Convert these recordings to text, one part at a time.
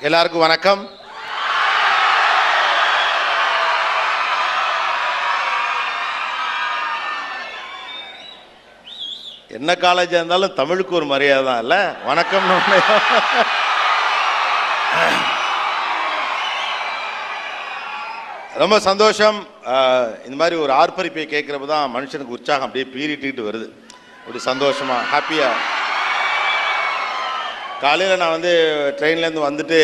எல்லாருக்கும் வணக்கம். என்ன காலேஜா இருந்தாலும் தமிழுக்கு ஒரு மரியாதை தான் இல்ல? வணக்கம். ரொம்ப சந்தோஷம். இந்த மாதிரி ஒரு ஆர்ப்பரிப்பை கேட்கிறப்ப தான் மனுஷனுக்கு உற்சாகம் அப்படியே பீறிட்டு வருது. அப்படி சந்தோஷமா ஹாப்பியா. காலையில் நான் வந்து ட்ரெயின்லேருந்து வந்துட்டு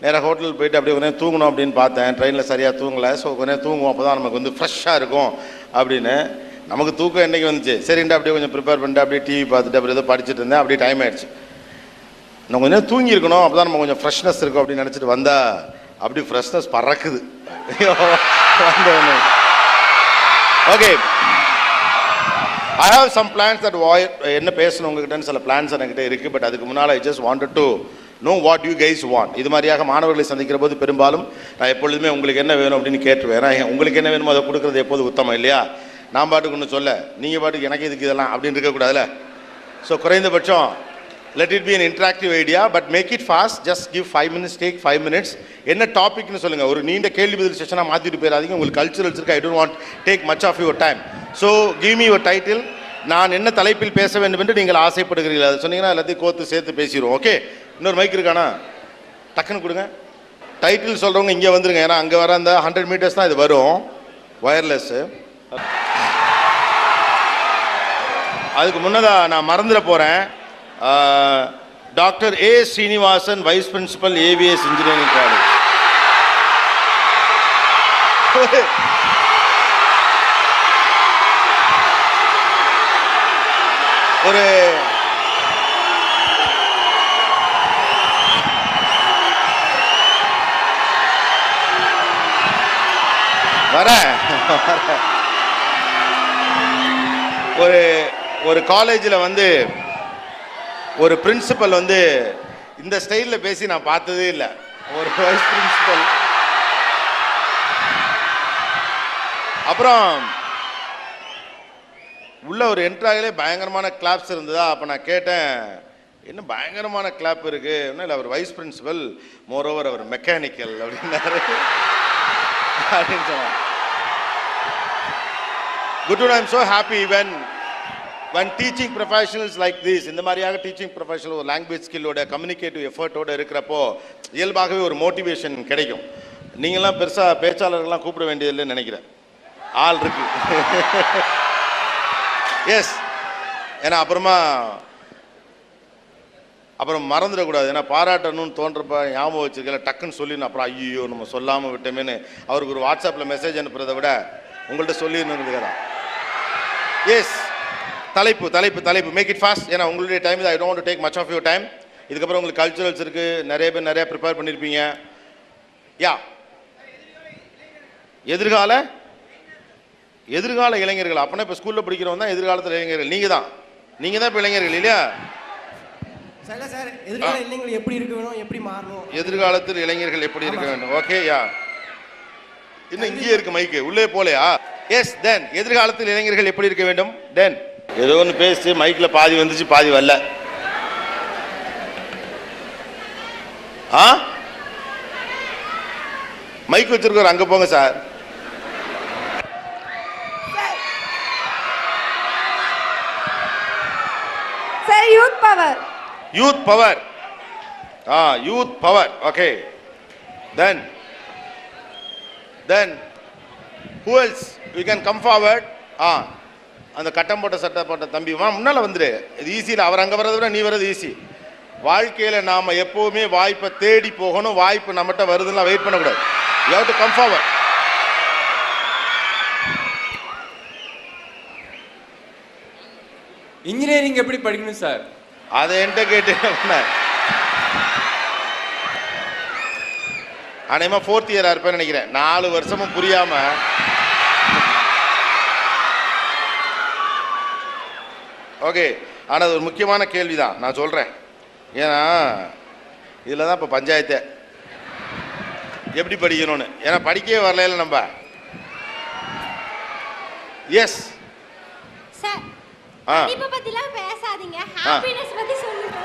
நேராக ஹோட்டலுக்கு போயிட்டு அப்படியே கொஞ்சம் தூங்கணும் அப்படின்னு பார்த்தேன். ட்ரெயினில் சரியாக தூங்கலை. ஸோ கொஞ்சம் தூங்குவோம், அப்போ தான் நமக்கு வந்து ஃப்ரெஷ்ஷாக இருக்கும் அப்படின்னு. நமக்கு தூக்கம் என்றைக்கு வந்துச்சு, சரிண்டா அப்படியே கொஞ்சம் ப்ரிப்பேர் பண்ணிட்டு அப்படியே டிவி பார்த்துட்டு அப்படி ஏதோ படிச்சுட்டு இருந்தேன். அப்படியே டைம் ஆகிடுச்சு. நம்ம கொஞ்சம் தூங்கியிருக்கணும், அப்போ தான் நம்ம கொஞ்சம் ஃப்ரெஷ்னஸ் இருக்கும் அப்படின்னு நினச்சிட்டு வந்தால் அப்படி ஃப்ரெஷ்னஸ் பறக்குது. Okay, I have some plans that என்ன பேசணும் உங்ககிட்ட சில பிளான்ஸ் என்கிட்ட இருக்குது. பட் அதுக்கு முன்னால் I just wanted to know what you guys want. இது மாதிரியாக மாணவர்களை சந்திக்கிற போது பெரும்பாலும் நான் எப்பொழுதுமே உங்களுக்கு என்ன வேணும் அப்படின்னு கேட்டுருவேன். ஏன்னா உங்களுக்கு என்ன வேணுமோ அதை கொடுக்குறது எப்போது உத்தமம் இல்லையா? நான் பாட்டுக்கு ஒன்று சொல்ல, நீங்கள் பாட்டுக்கு எனக்கு இதுக்கு இதெல்லாம் அப்படின்னு இருக்கக்கூடாதுல்ல. ஸோ குறைந்தபட்சம் let it be an interactive idea, but make it fast. Just give 5 minutes, take 5 minutes. என்ன டாபிக்னு சொல்லுங்கள். ஒரு நீண்ட கேள்வி பதில் செஷனாக மாற்றிட்டு போயிடாதீங்க. உங்களுக்கு கல்ச்சுரல்ஸ் இருக்குது. I don't want take much of your time. So give me your title. நான் என்ன தலைப்பில் பேச வேண்டும் என்று நீங்கள் ஆசைப்படுகிறீர்கள் அதை சொன்னீங்கன்னா எல்லாத்தையும் கோத்து சேர்த்து பேசிடுவோம். ஓகே, இன்னொரு மைக் இருக்கானா? டக்குன்னு கொடுங்க. டைட்டில் சொல்கிறவங்க இங்கே வந்துருங்க. ஏன்னா அங்கே வர அந்த 100 மீட்டர்ஸ் தான் இது வரும், ஒயர்லெஸ்ஸு. அதுக்கு முன்னதாக நான் மறந்துட போகிறேன். Doctor A Srinivasan, vice principal, AVS engineering college. ஒரு ஒரு காலேஜில் வந்து ஒரு பிரின்சிபல் வந்து இந்த ஸ்டைலில் பேசி நான் பார்த்ததே இல்லை. ஒரு வைஸ் பிரின்சிபல். அப்புறம் உள்ள ஒரு என்ட்ராயிலே பயங்கரமான கிளாப்ஸ் இருந்ததா. அப்போ நான் கேட்டேன், என்ன பயங்கரமான கிளாப் இருக்கு? ஒன்றும் இல்லை, அவர் வைஸ் பிரின்சிபல், மோரோவர் அவர் மெக்கானிக்கல் அப்படின்னாரு அப்படின்னு சொன்னாங்க. Good to I'm so happy when teaching professionals like this, இந்த மாதிரியாக டீச்சிங் ப்ரொஃபஷனல் ஒரு லாங்குவேஜ் ஸ்கில்லோட கம்யூனிகேட்டிவ் எஃபர்ட்டோட இருக்கிறப்போ இயல்பாகவே ஒரு மோட்டிவேஷன் கிடைக்கும். நீங்களாம் பெருசாக பேச்சாளர்கள்லாம் கூப்பிட வேண்டியதில்லைன்னு நினைக்கிறேன். ஆள் இருக்கு. எஸ், ஏன்னா அப்புறம் மறந்துடக்கூடாது. ஏன்னா பாராட்டணும்னு தோன்றப்ப ஞாபகம் வச்சிருக்கல, டக்குன்னு சொல்லிடணும். அப்புறம் ஐயோ நம்ம சொல்லாமல் விட்டோமேனு அவருக்கு ஒரு வாட்ஸ்அப்பில் மெசேஜ் அனுப்புறதை விட உங்கள்கிட்ட சொல்லிடணுங்கிறது தான். எஸ், தலைப்பு மேக் இட் ஃபாஸ்ட். ஏன்னா உங்களுடைய time I don't want to take much of your time. இதுக்கப்புறம் உங்களுக்கு கல்ச்சுரல்ஸ் இருக்குது, நிறைய பேர் நிறைய ப்ரிப்பேர் பண்ணியிருப்பீங்க. யா, எதிர்கால இளைஞர்கள். அப்போனா இப்போ ஸ்கூலில் படிக்கிறவங்க தான் எதிர்காலத்தில் இளைஞர்கள். நீங்கள் தான் இப்போ இளைஞர்கள் இல்லையா? எதிர்காலத்தில் இளைஞர்கள் எப்படி இருக்க வேண்டும்? ஓகே, யா, இன்னும் இங்கேயே இருக்கு மைக்கு, உள்ளே போலையா? எஸ், தென் எதிர்காலத்தில் இளைஞர்கள் எப்படி இருக்க வேண்டும்? தென் ஏதோ ஒன்று பேசி மைக்கில் பாதி வந்துச்சு பாதி வரல. மைக் வச்சிருக்கோம், அங்கே போங்க sir. Youth power. Youth power. Okay, then who else we can come forward? அந்த கட்டம் போட்ட சட்டை போட்ட தம்பி முன்னால் வந்துடு. இது ஈஸியில், அவர் அங்கே வர்றதை விட நீ வர்றது ஈஸி. வாழ்க்கையில் நாம் எப்போவுமே வாய்ப்பை தேடி போகணும். வாய்ப்பு நம்மகிட்ட வருதுன்னா வெயிட் பண்ணக்கூடாது. you have to come forward. Engineering எப்படி படிக்கணும் சார்? அதை என்கிட்ட கேட்டு அநேகமாக 4th இயராக இருப்பேன்னு நினைக்கிறேன். 4 வருஷமும் புரியாம. ஓகே, ஆனால் அது ஒரு முக்கியமான கேள்வி தான், நான் சொல்கிறேன். ஏன்னா இதில் தான் இப்போ பஞ்சாயத்தை எப்படி படிக்கணும்னு. ஏன்னா படிக்கவே வரல நம்ம. எஸ் சார், படிப்பை பத்திலாம் பேசாதீங்க, ஹாப்பினஸ் பத்தி சொல்லுங்க.